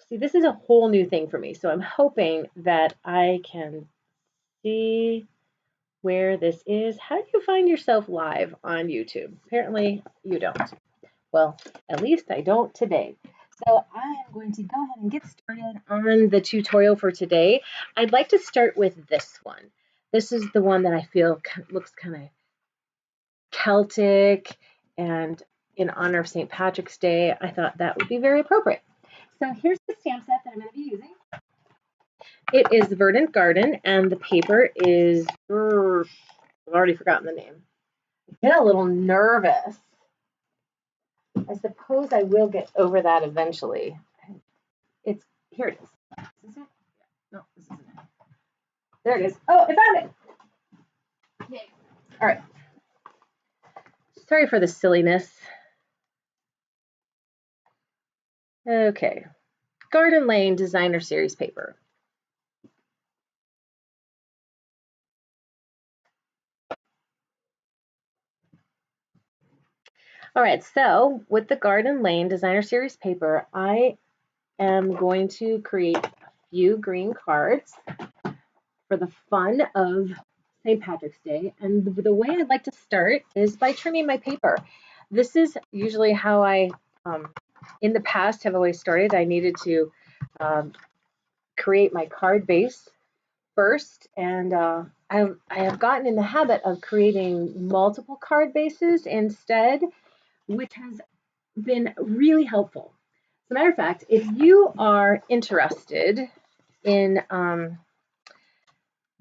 See, this is a whole new thing for me, so I'm hoping that I can see where this is. How do you find yourself live on YouTube? Apparently you don't. Well, at least I don't today. So I am going to go ahead and get started on the tutorial for today. I'd like to start with this one. This is the one that I feel looks kind of Celtic, and in honor of St. Patrick's Day, I thought that would be very appropriate. So here's the stamp set that I'm going to be using. It is Verdant Garden, and the paper is, I've already forgotten the name. I get a little nervous. I suppose I will get over that eventually. Here it is. Is this it? No, this isn't it. There it is. Oh, I found it. Yay. All right. Sorry for the silliness. Okay. Garden Lane Designer Series paper. All right, so with the Garden Lane Designer Series paper, I am going to create a few green cards for the fun of St. Patrick's Day. And the way I'd like to start is by trimming my paper. This is usually how I, in the past, have always started. I needed to create my card base first, and I have gotten in the habit of creating multiple card bases instead, which has been really helpful. As a matter of fact, if you are interested in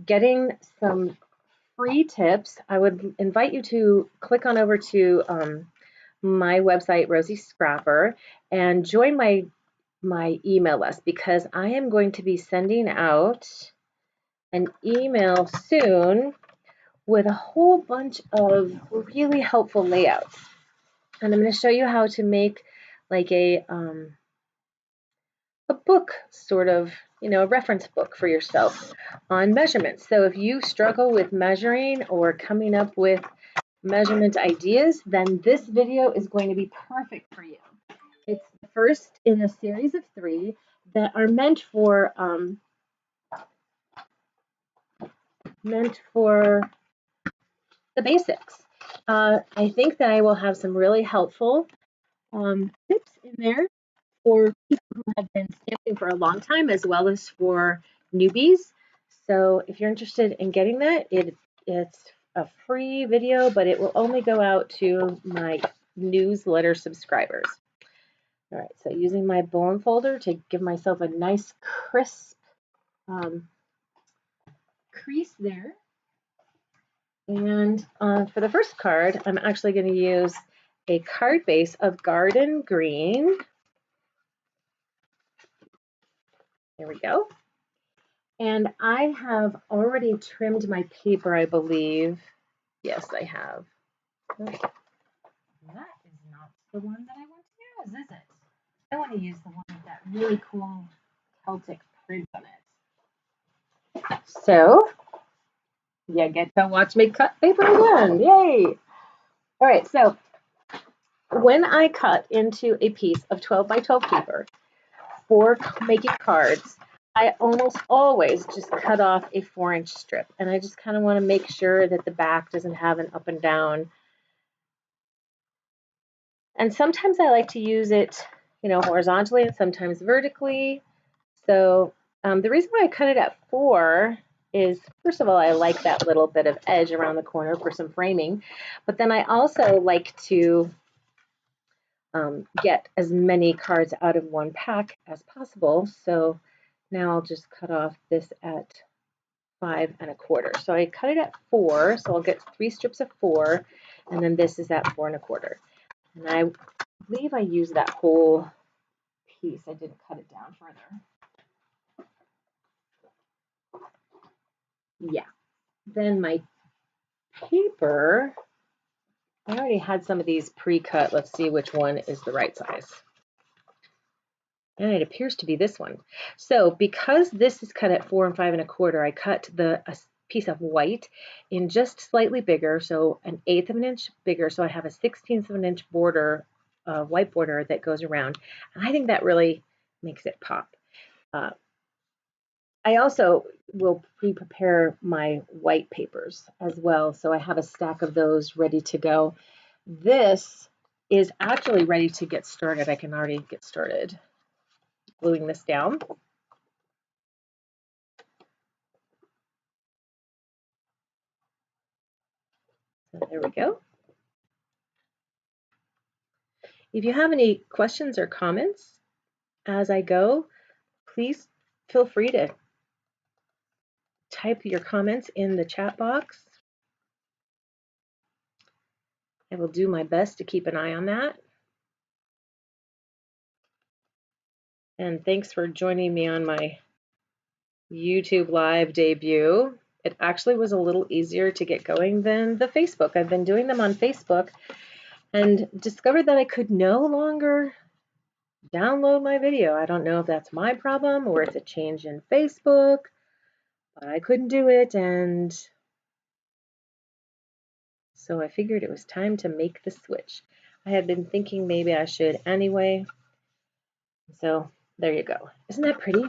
getting some free tips, I would invite you to click on over to my website, Rosie Scrapper, and join my email list, because I am going to be sending out an email soon with a whole bunch of really helpful layouts. And I'm going to show you how to make like a book, sort of, a reference book for yourself on measurements. So if you struggle with measuring or coming up with measurement ideas, then this video is going to be perfect for you. It's the first in a series of 3 that are meant for the basics. I think that I will have some really helpful tips in there for people who have been stamping for a long time, as well as for newbies. So if you're interested in getting that, it's a free video, but it will only go out to my newsletter subscribers. All right, so using my bone folder to give myself a nice crisp crease there. And for the first card, I'm actually going to use a card base of Garden Green. There we go. And I have already trimmed my paper, I believe. Yes, I have. That is not the one that I want to use, is it? I want to use the one with that really cool Celtic print on it. So, you get to watch me cut paper again. Yay! All right, so when I cut into a piece of 12 by 12 paper for making cards, I almost always just cut off a 4-inch strip, and I just kind of want to make sure that the back doesn't have an up and down. And sometimes I like to use it, horizontally and sometimes vertically. So the reason why I cut it at 4 is, first of all, I like that little bit of edge around the corner for some framing, but then I also like to get as many cards out of one pack as possible. So now I'll just cut off this at 5 1/4. So I cut it at 4, so I'll get 3 strips of 4, and then this is at 4 1/4. And I believe I used that whole piece. I didn't cut it down further. Yeah. Then my paper, I already had some of these pre-cut. Let's see which one is the right size. And it appears to be this one. So because this is cut at 4 5 1/4, I cut a piece of white in just slightly bigger, so 1/8 of an inch bigger. So I have a 1/16 of an inch border, white border that goes around. And I think that really makes it pop. I also will pre-prepare my white papers as well, so I have a stack of those ready to go. This is actually ready to get started. I can already get started gluing this down. So there we go. If you have any questions or comments as I go, please feel free to type your comments in the chat box. I will do my best to keep an eye on that. And thanks for joining me on my YouTube Live debut. It actually was a little easier to get going than the Facebook. I've been doing them on Facebook and discovered that I could no longer download my video. I don't know if that's my problem or it's a change in Facebook, but I couldn't do it, and so I figured it was time to make the switch. I had been thinking maybe I should anyway. So there you go. Isn't that pretty?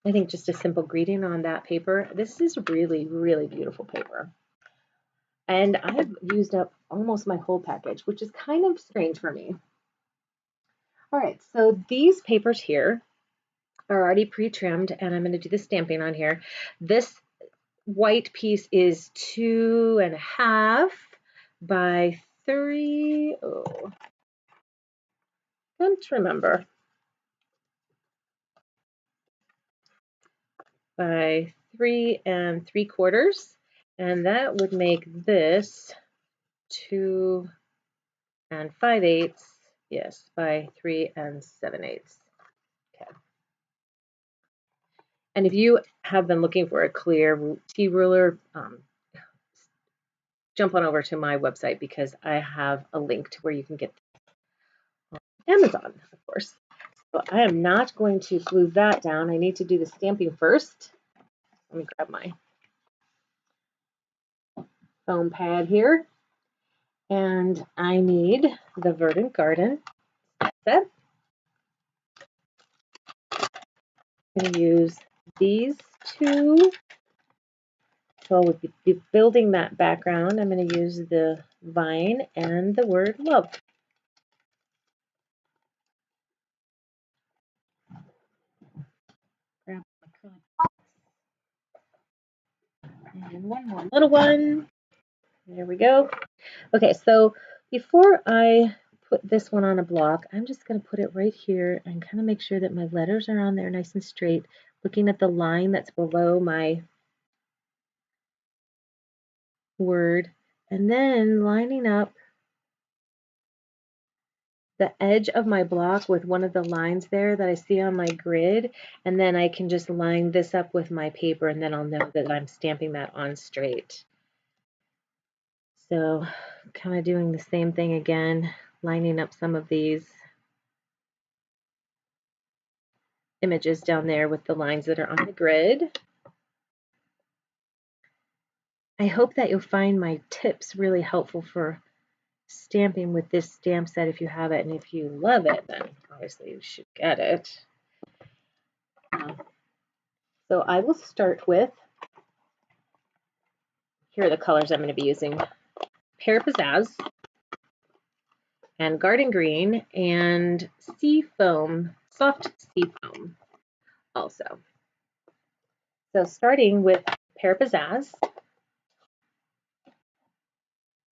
I think just a simple greeting on that paper. This is really, really beautiful paper. And I've used up almost my whole package, which is kind of strange for me. All right, so these papers here are already pre-trimmed, and I'm going to do the stamping on here. This white piece is 2.5 by 3. Oh, can't remember. By 3 3/4, and that would make this 2 5/8. Yes, by 3 7/8. Okay. And if you have been looking for a clear T ruler, jump on over to my website because I have a link to where you can get Amazon, of course. So I am not going to glue that down. I need to do the stamping first. Let me grab my foam pad here. And I need the Verdant Garden set. I'm going to use these two. So we'll be building that background. I'm going to use the vine and the word love. Grab my acrylic box. And one more little one. There we go. Okay, so before I put this one on a block, I'm just going to put it right here and kind of make sure that my letters are on there nice and straight, looking at the line that's below my word, and then lining up the edge of my block with one of the lines there that I see on my grid, and then I can just line this up with my paper, and then I'll know that I'm stamping that on straight. So kind of doing the same thing again, lining up some of these images down there with the lines that are on the grid. I hope that you'll find my tips really helpful for stamping with this stamp set if you have it, and if you love it, then obviously you should get it. So I will start with, here are the colors I'm going to be using: Pear Pizzazz and Garden Green and Sea Foam, Soft Sea Foam also. So starting with Pear Pizzazz,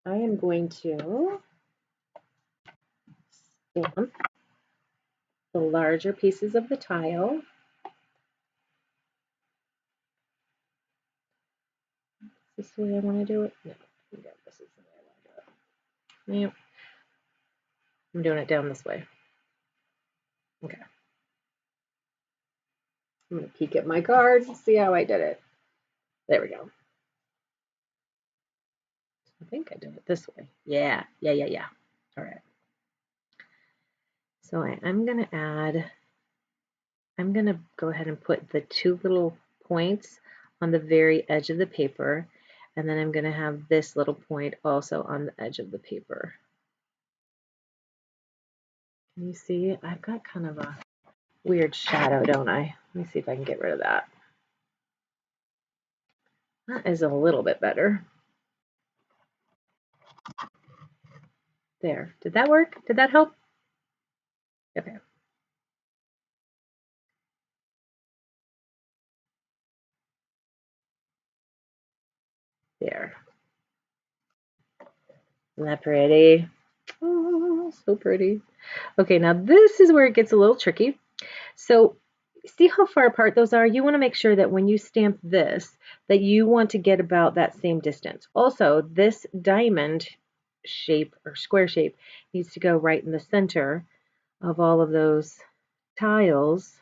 I am going to stamp the larger pieces of the tile. Is this the way I want to do it? No, this is the way I want to do it. Yep. I'm doing it down this way. Okay. I'm going to peek at my cards and see how I did it. There we go. I think I did it this way. Yeah. All right. So I'm going to go ahead and put the two little points on the very edge of the paper, and then I'm going to have this little point also on the edge of the paper. Can you see? I've got kind of a weird shadow, don't I? Let me see if I can get rid of that. That is a little bit better. There. Did that work? Did that help? Okay. There. Isn't that pretty? Oh, so pretty. Okay, now this is where it gets a little tricky. So see how far apart those are? You want to make sure that when you stamp this, that you want to get about that same distance. Also, this diamond shape or square shape needs to go right in the center of all of those tiles.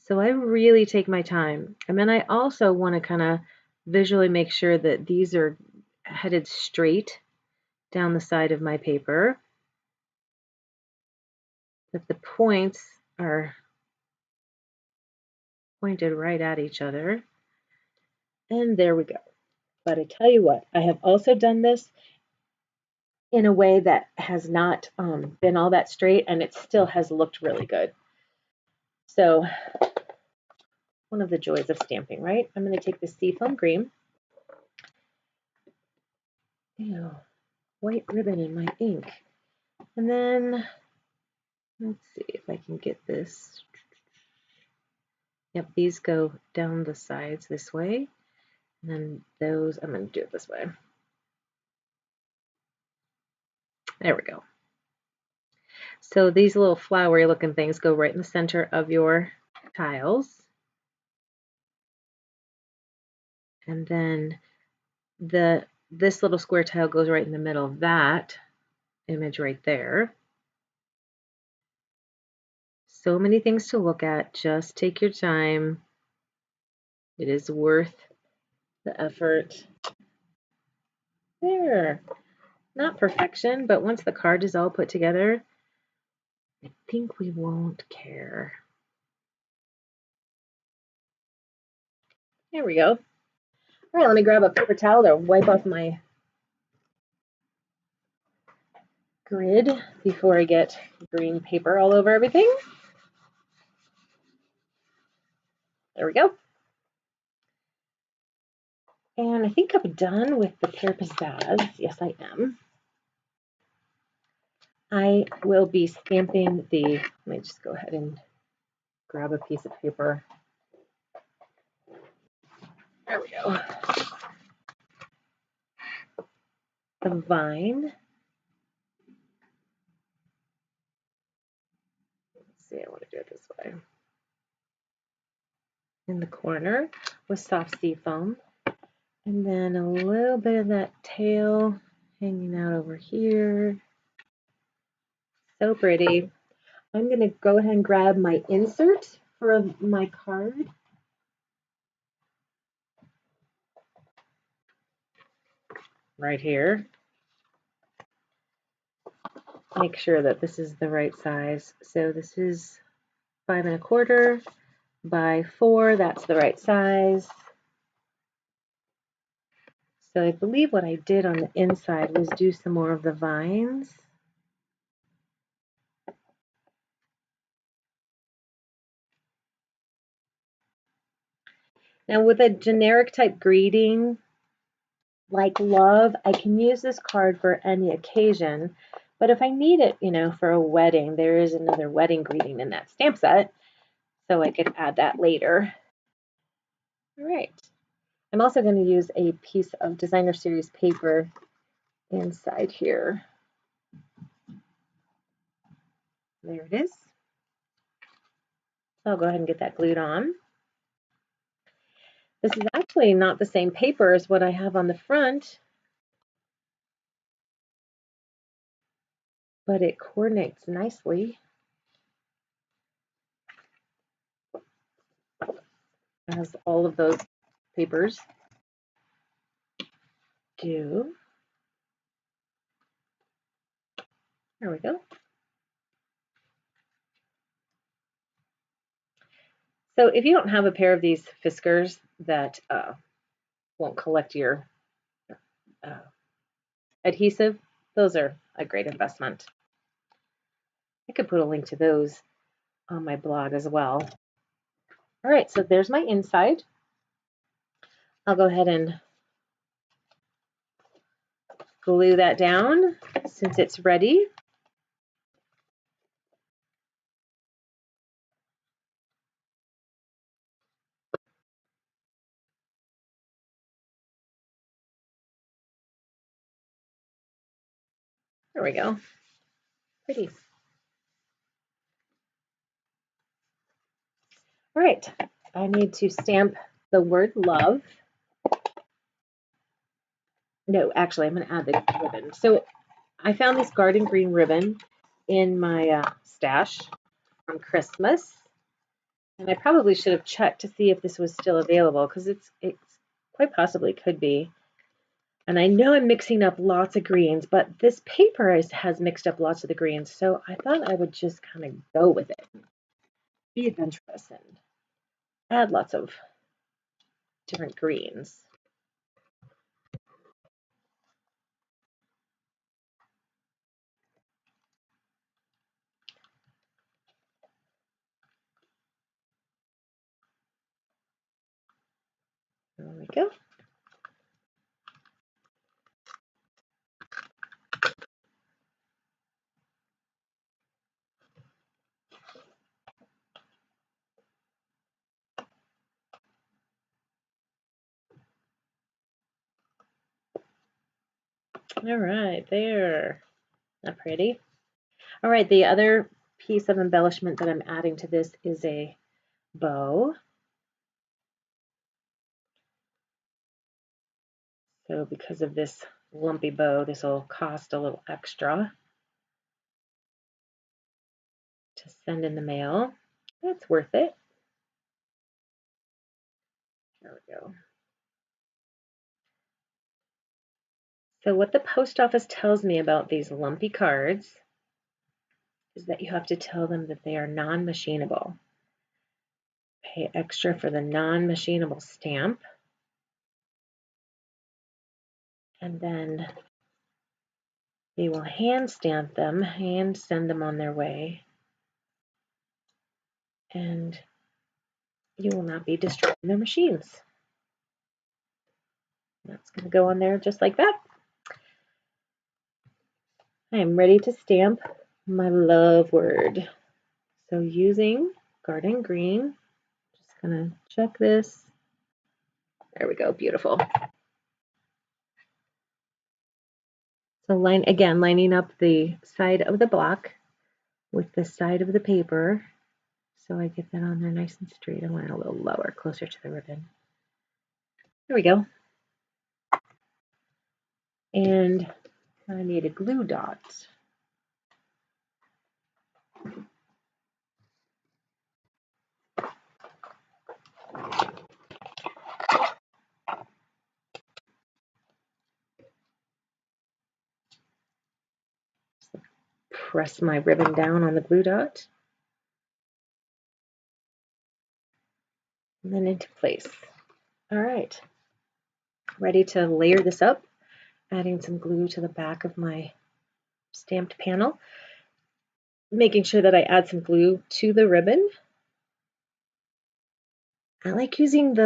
So I really take my time. And then I also want to kind of visually make sure that these are headed straight down the side of my paper, that the points are pointed right at each other. And there we go. But I tell you what, I have also done this in a way that has not been all that straight, and it still has looked really good. So one of the joys of stamping, right? I'm going to take the seafoam green. Ew, white ribbon in my ink. And then let's see if I can get this. Yep, these go down the sides this way. And then those, I'm going to do it this way. There we go. So these little flowery looking things go right in the center of your tiles. And then this little square tile goes right in the middle of that image right there. So many things to look at. Just take your time. It is worth the effort. There. Not perfection, but once the card is all put together, I think we won't care. There we go. All right, let me grab a paper towel to wipe off my grid before I get green paper all over everything. There we go. And I think I'm done with the Pear Pizzazz. Yes, I am. I will be stamping the, let me just go ahead and grab a piece of paper. There we go. The vine. Let's see, I want to do it this way. In the corner with soft sea foam. And then a little bit of that tail hanging out over here. So pretty. I'm going to go ahead and grab my insert for my card. Right here. Make sure that this is the right size. So this is 5 1/4 by 4. That's the right size. So I believe what I did on the inside was do some more of the vines. Now with a generic type greeting like love, I can use this card for any occasion. But if I need it, for a wedding, there is another wedding greeting in that stamp set. So I could add that later. All right. I'm also going to use a piece of designer series paper inside here. There it is. So I'll go ahead and get that glued on. This is actually not the same paper as what I have on the front, but it coordinates nicely. As all of those papers do. There we go. So if you don't have a pair of these Fiskars that won't collect your adhesive, those are a great investment. I could put a link to those on my blog as well. All right, so there's my inside. I'll go ahead and glue that down since it's ready. There we go. Pretty. All right, I need to stamp the word love. No, actually, I'm going to add the ribbon. So I found this garden green ribbon in my stash from Christmas. And I probably should have checked to see if this was still available because it's quite possibly could be. And I know I'm mixing up lots of greens, but this paper has mixed up lots of the greens. So I thought I would just kind of go with it, be adventurous, and add lots of different greens. There we go. All right, there. Not pretty. All right, the other piece of embellishment that I'm adding to this is a bow. So because of this lumpy bow, this will cost a little extra to send in the mail. That's worth it. There we go. So what the post office tells me about these lumpy cards is that you have to tell them that they are non-machinable. Pay extra for the non-machinable stamp. And then they will hand stamp them, hand send them on their way. And you will not be destroying their machines. That's going to go on there just like that. I am ready to stamp my love word. So using Garden Green, just going to check this. There we go, beautiful. So lining up the side of the block with the side of the paper. So I get that on there nice and straight. I want it a little lower, closer to the ribbon. There we go. And I need a glue dot. Press my ribbon down on the glue dot. And then into place. All right. Ready to layer this up. Adding some glue to the back of my stamped panel. Making sure that I add some glue to the ribbon. I like using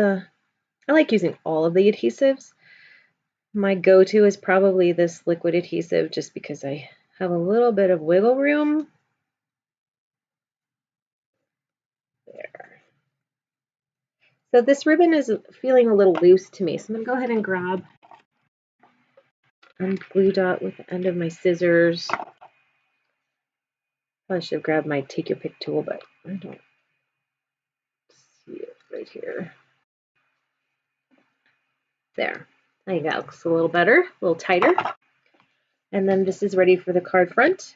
all of the adhesives. My go-to is probably this liquid adhesive just because I have a little bit of wiggle room. There. So this ribbon is feeling a little loose to me, so I'm going to go ahead and grab a glue dot with the end of my scissors. I should have grabbed my take your pick tool, but I don't see it right here. There. There you go. Looks a little better, a little tighter. And then this is ready for the card front.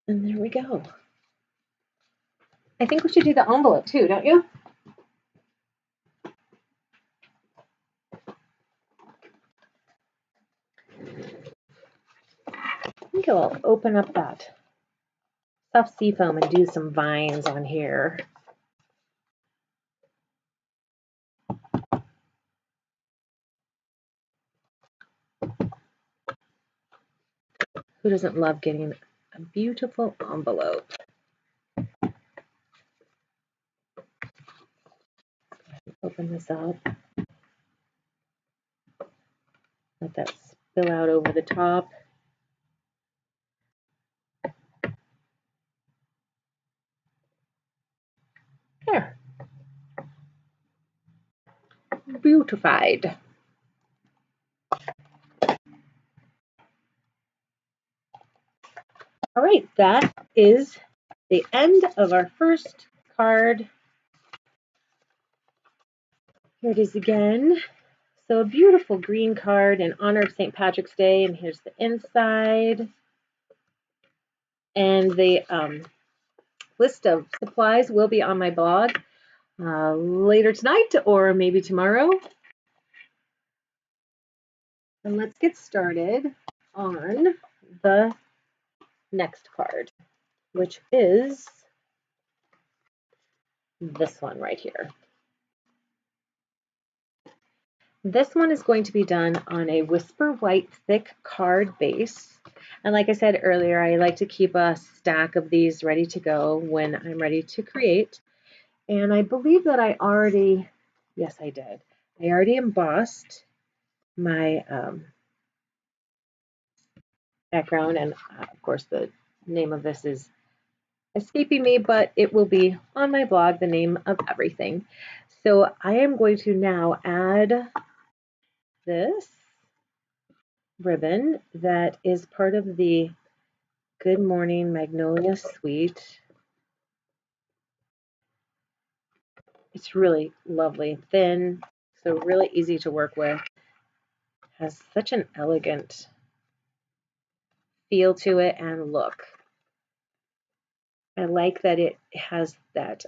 And there we go. I think we should do the envelope too, don't you? I think I'll open up that soft seafoam and do some vines on here. Who doesn't love getting a beautiful envelope? Open this up. Let that spill out over the top. There. Beautified. All right, that is the end of our first card. Here it is again. So a beautiful green card in honor of St. Patrick's Day, and here's the inside. And the list of supplies will be on my blog later tonight or maybe tomorrow. And let's get started on the next card, which is this one right here. This one is going to be done on a Whisper White thick card base. And like I said earlier, I like to keep a stack of these ready to go when I'm ready to create. And I believe that I already, yes, I did. I already embossed my background. And of course, the name of this is escaping me, but it will be on my blog, the name of everything. So I am going to now add this ribbon that is part of the Good Morning Magnolia suite. It's really lovely, thin, so really easy to work with. Has such an elegant feel to it and look. I like that it has that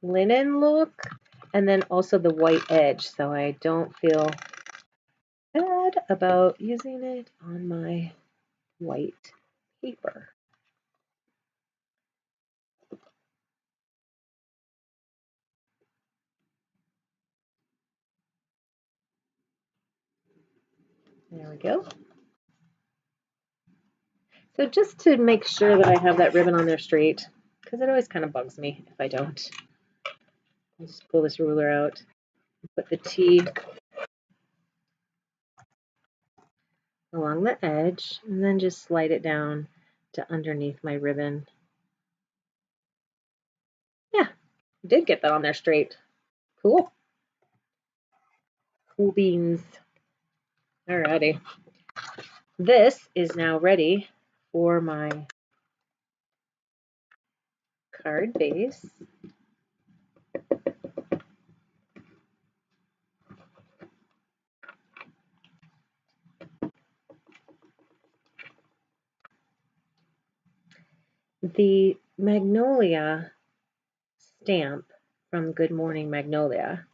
linen look and then also the white edge, so I don't feel bad about using it on my white paper. There we go. So just to make sure that I have that ribbon on there straight, because it always kind of bugs me if I don't. I'll just pull this ruler out, put the T along the edge, and then just slide it down to underneath my ribbon. Yeah, did get that on there straight. Cool. Cool beans. Alrighty. This is now ready for my card base. The Magnolia stamp from Good Morning Magnolia,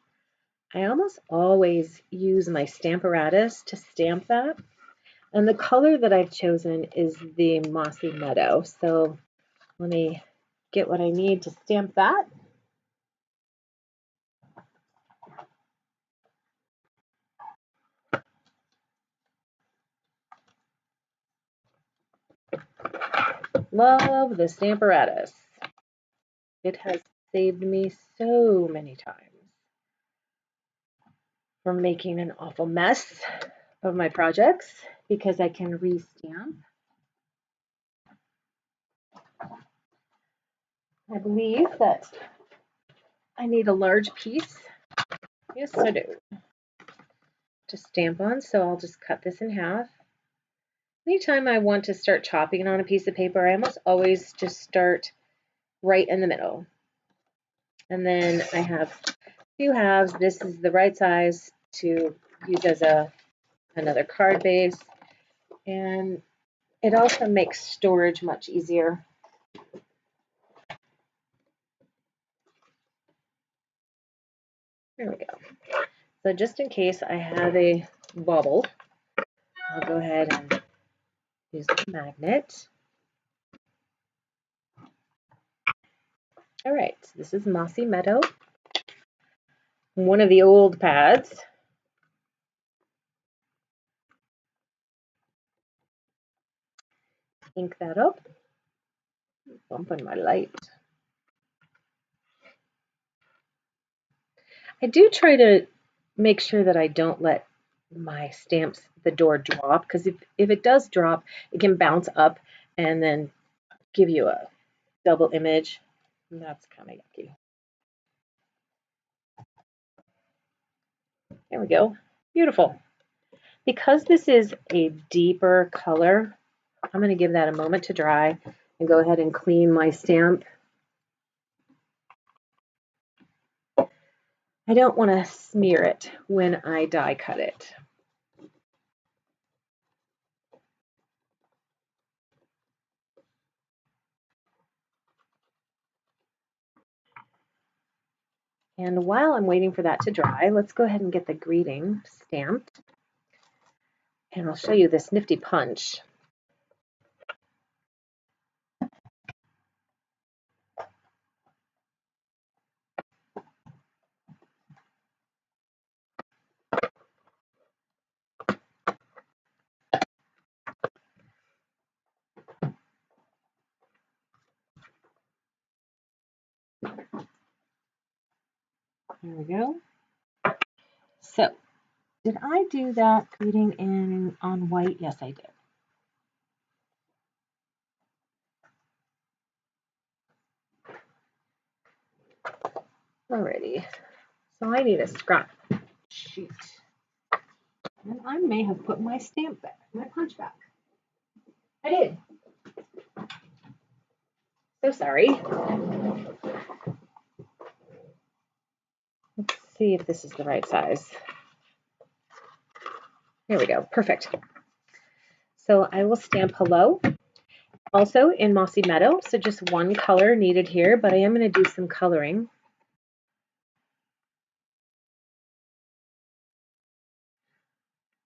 I almost always use my Stamparatus to stamp that. And the color that I've chosen is the Mossy Meadow. So let me get what I need to stamp that. Love the Stamparatus. It has saved me so many times from making an awful mess of my projects because I can re-stamp. I believe that I need a large piece. Yes, I do. To stamp on, so I'll just cut this in half. Anytime I want to start chopping on a piece of paper, I almost always just start right in the middle. And then I have two halves. This is the right size to use as another card base. And it also makes storage much easier. There we go. So just in case I have a bubble, I'll go ahead and use the magnet. All right, so this is Mossy Meadow, one of the old pads. ink that up. Bumping my light. I do try to make sure that I don't let my stamps, the door drop, because if it does drop, it can bounce up and then give you a double image. And that's kind of yucky. There we go. Beautiful. Because this is a deeper color, I'm going to give that a moment to dry and go ahead and clean my stamp. I don't want to smear it when I die cut it. And while I'm waiting for that to dry, let's go ahead and get the greeting stamped. And I'll show you this nifty punch. There we go. So, did I do that greeting on white? Yes, I did. Alrighty. So I need a scrap sheet. And I may have put my stamp back, my punch back. I did. So sorry. Let's see if this is the right size. There we go. Perfect. So I will stamp hello. Also in Mossy Meadow. So just one color needed here, but I am going to do some coloring.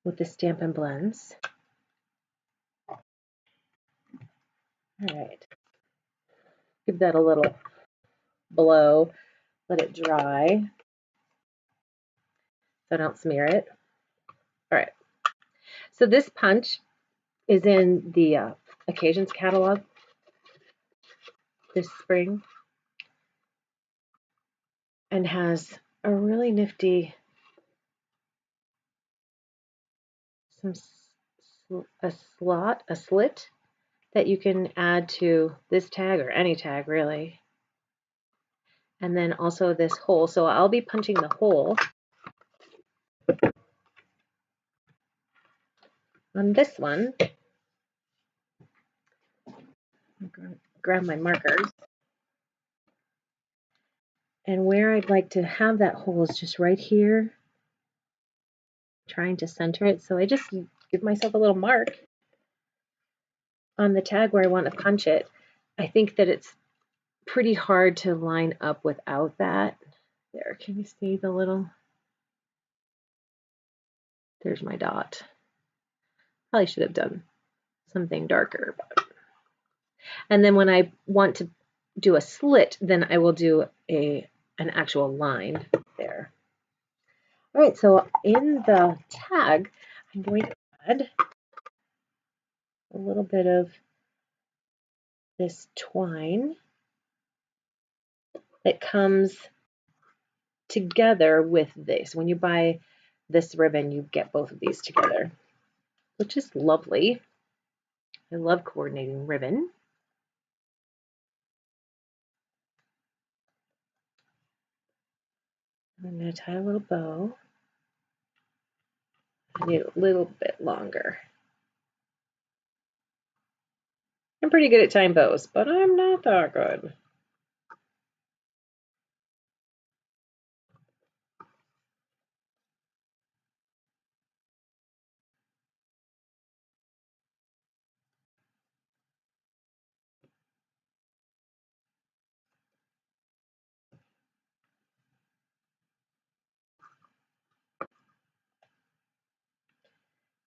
With the Stampin' Blends. All right. Give that a little blow. Let it dry. So I don't smear it. All right. So this punch is in the Occasions catalog this spring and has a really nifty a slit that you can add to this tag or any tag really. And then also this hole. So I'll be punching the hole on this one. Grab my markers. And where I'd like to have that hole is just right here. Trying to center it. So I just give myself a little mark on the tag where I want to punch it. I think that it's pretty hard to line up without that. There, can you see the little? There's my dot. Probably should have done something darker. And then when I want to do a slit, then I will do an actual line there. All right, so in the tag, I'm going to add a little bit of this twine that comes together with this. When you buy this ribbon, you get both of these together, which is lovely. I love coordinating ribbon. I'm going to tie a little bow. I need a little bit longer. I'm pretty good at tying bows, but I'm not that good.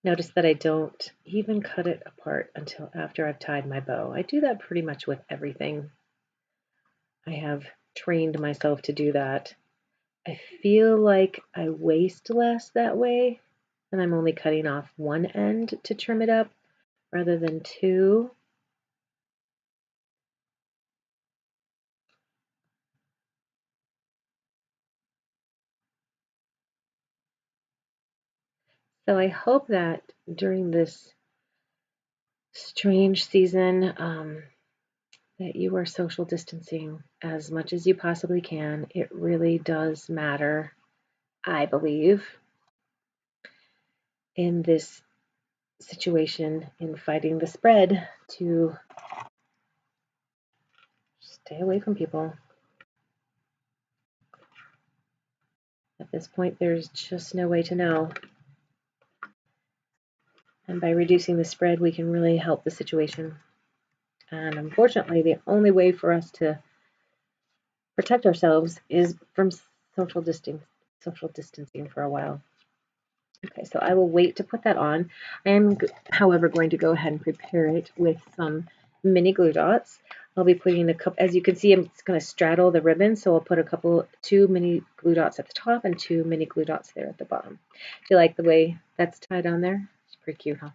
Notice that I don't even cut it apart until after I've tied my bow. I do that pretty much with everything. I have trained myself to do that. I feel like I waste less that way, and I'm only cutting off one end to trim it up rather than two. So I hope that during this strange season that you are social distancing as much as you possibly can. It really does matter, I believe, in this situation in fighting the spread to stay away from people. At this point, there's just no way to know. And by reducing the spread, we can really help the situation. And unfortunately, the only way for us to protect ourselves is from social distancing for a while. Okay, so I will wait to put that on. I am, however, going to go ahead and prepare it with some mini glue dots. I'll be putting a couple, as you can see, I'm going to straddle the ribbon, so I'll put two mini glue dots at the top and two mini glue dots there at the bottom. Do you like the way that's tied on there? It's pretty cute, huh?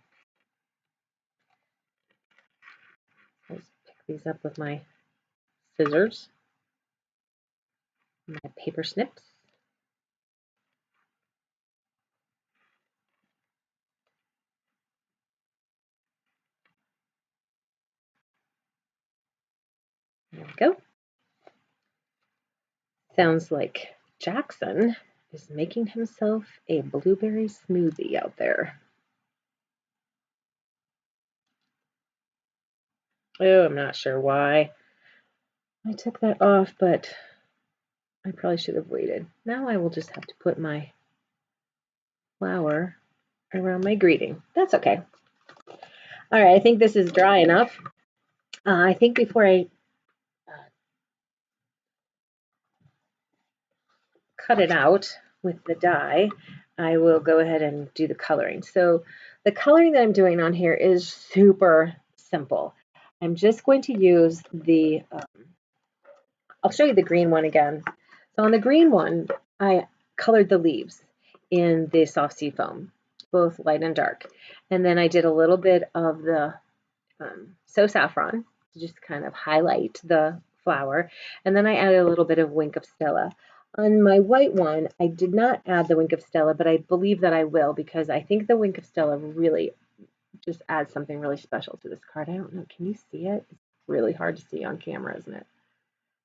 I'll just pick these up with my scissors, my paper snips. There we go. Sounds like Jackson is making himself a blueberry smoothie out there. Oh, I'm not sure why I took that off, but I probably should have waited. Now I will just have to put my flower around my greeting. That's okay. All right, I think this is dry enough. I think before I cut it out with the die, I will go ahead and do the coloring. So the coloring that I'm doing on here is super simple. I'm just going to use the, I'll show you the green one again. So on the green one, I colored the leaves in the soft sea foam, both light and dark. And then I did a little bit of the So Saffron to just kind of highlight the flower. And then I added a little bit of Wink of Stella. On my white one, I did not add the Wink of Stella, but I believe that I will because I think the Wink of Stella really just adds something really special to this card. I don't know. Can you see it? It's really hard to see on camera, isn't it?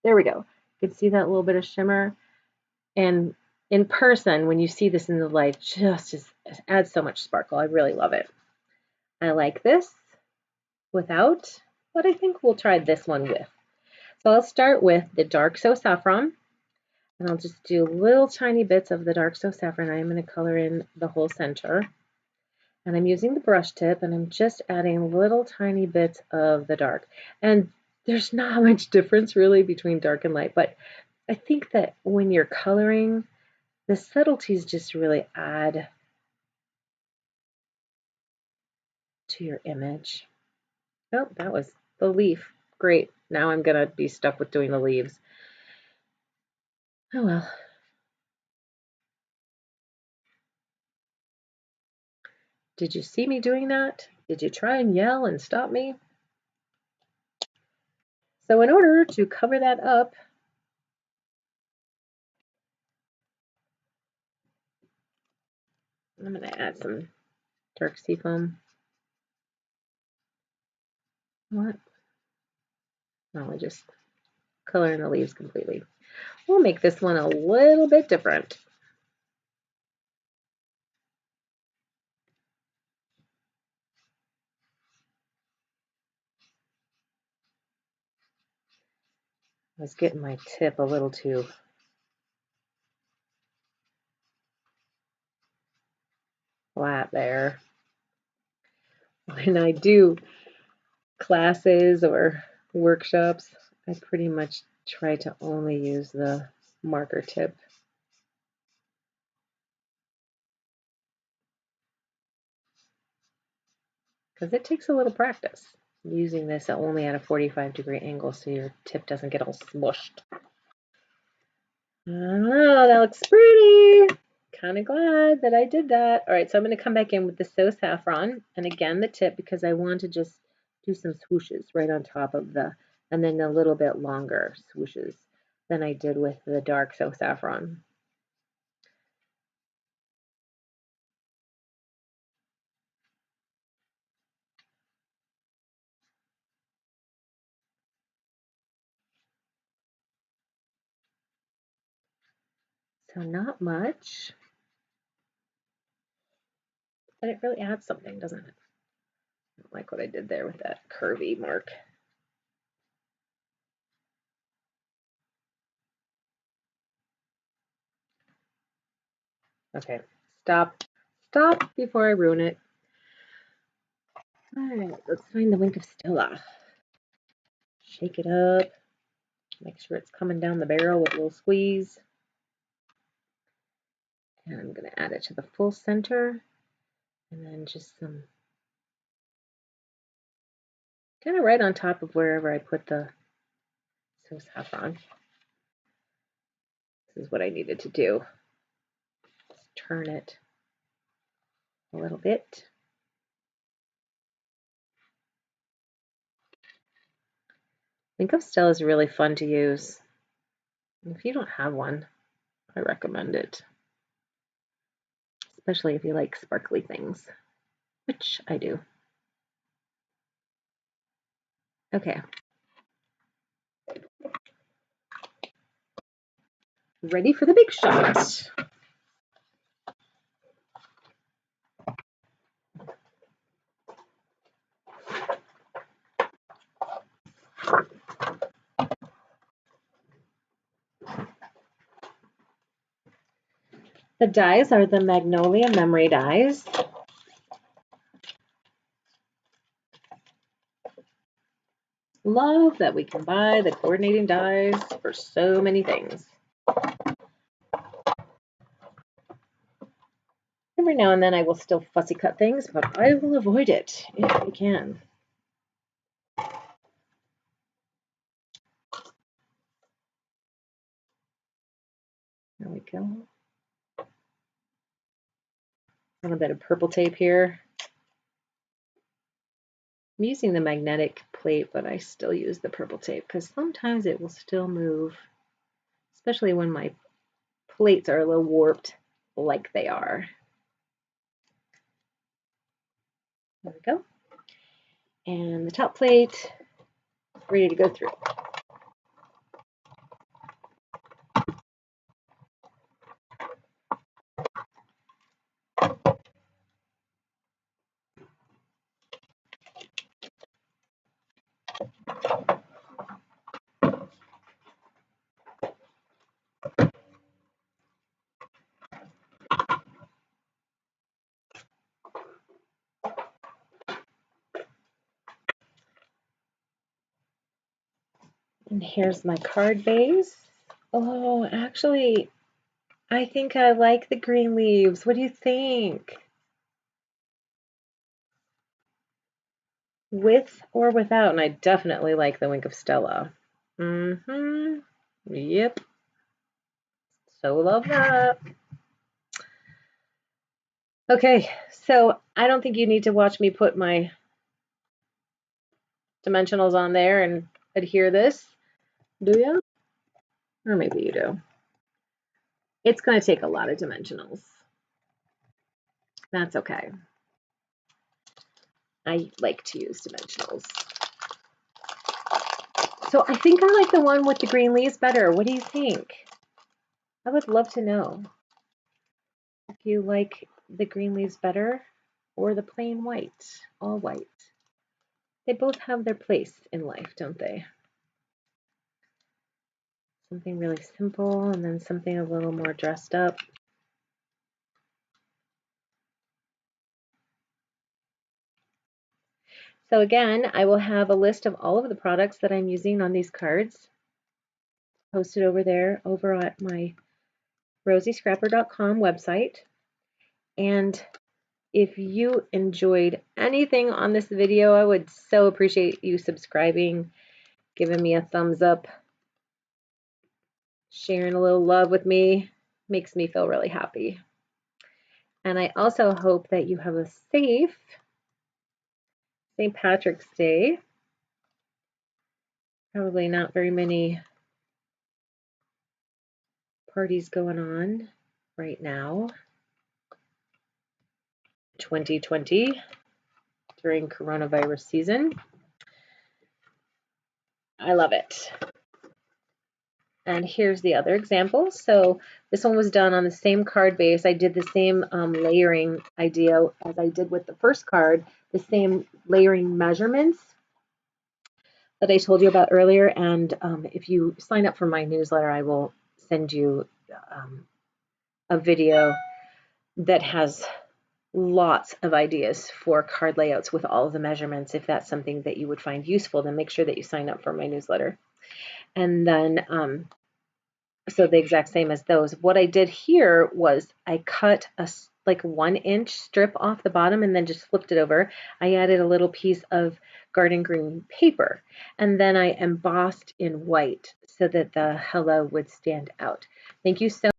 There we go. You can see that little bit of shimmer. And in person, when you see this in the light, just adds so much sparkle. I really love it. I like this without, but I think we'll try this one with. So I'll start with the dark So Saffron, and I'll just do little tiny bits of the dark So Saffron. I'm going to color in the whole center. And I'm using the brush tip, and I'm just adding little tiny bits of the dark. And there's not much difference really between dark and light, but I think that when you're coloring, the subtleties just really add to your image. Oh, that was the leaf. Great. Now I'm going to be stuck with doing the leaves. Oh well. Did you see me doing that? Did you try and yell and stop me? So in order to cover that up, I'm going to add some dark sea foam. What? No, I just color in the leaves completely. We'll make this one a little bit different. I was getting my tip a little too flat there. When I do classes or workshops, I pretty much try to only use the marker tip. Because it takes a little practice using this only at a 45-degree angle so your tip doesn't get all smushed. Oh, that looks pretty. Kind of glad that I did that. All right, so I'm going to come back in with the So Saffron, and again the tip because I want to just do some swooshes right on top of and then a little bit longer swooshes than I did with the dark So Saffron. So not much, but it really adds something, doesn't it? I don't like what I did there with that curvy mark. Okay, stop before I ruin it. All right, let's find the Wink of Stella. Shake it up. Make sure it's coming down the barrel with a little squeeze. And I'm going to add it to the full center. And then just some, kind of right on top of wherever I put the saffron. This is what I needed to do. Just turn it a little bit. Wink of Stella is really fun to use. And if you don't have one, I recommend it. Especially if you like sparkly things, which I do. Okay. Ready for the big shot. The dies are the Magnolia memory dies. Love that we can buy the coordinating dies for so many things. Every now and then I will still fussy cut things, but I will avoid it if I can. There we go. A little bit of purple tape here. I'm using the magnetic plate, but I still use the purple tape because sometimes it will still move, especially when my plates are a little warped like they are. There we go. And the top plate, ready to go through. And here's my card base. Oh, actually, I think I like the green leaves. What do you think? With or without? And I definitely like the Wink of Stella. Yep. So love that. Okay, so I don't think you need to watch me put my dimensionals on there and adhere this, do you? Or maybe you do. It's going to take a lot of dimensionals. That's okay. I like to use dimensionals. So I think I like the one with the green leaves better. What do you think? I would love to know if you like the green leaves better or the plain white, all white. They both have their place in life, don't they? Something really simple and then something a little more dressed up. So again, I will have a list of all of the products that I'm using on these cards posted over there over at my rosiescrapper.com website. And if you enjoyed anything on this video, I would so appreciate you subscribing, giving me a thumbs up, sharing a little love with me. Makes me feel really happy. And I also hope that you have a safe St. Patrick's Day. Probably not very many parties going on right now. 2020 during coronavirus season. I love it. And here's the other example. So this one was done on the same card base. I did the same layering idea as I did with the first card, the same layering measurements that I told you about earlier. And if you sign up for my newsletter, I will send you a video that has lots of ideas for card layouts with all of the measurements. If that's something that you would find useful, then make sure that you sign up for my newsletter. And then, so the exact same as those. What I did here was I cut a like 1-inch strip off the bottom and then just flipped it over. I added a little piece of garden green paper, and then I embossed in white so that the hello would stand out. Thank you so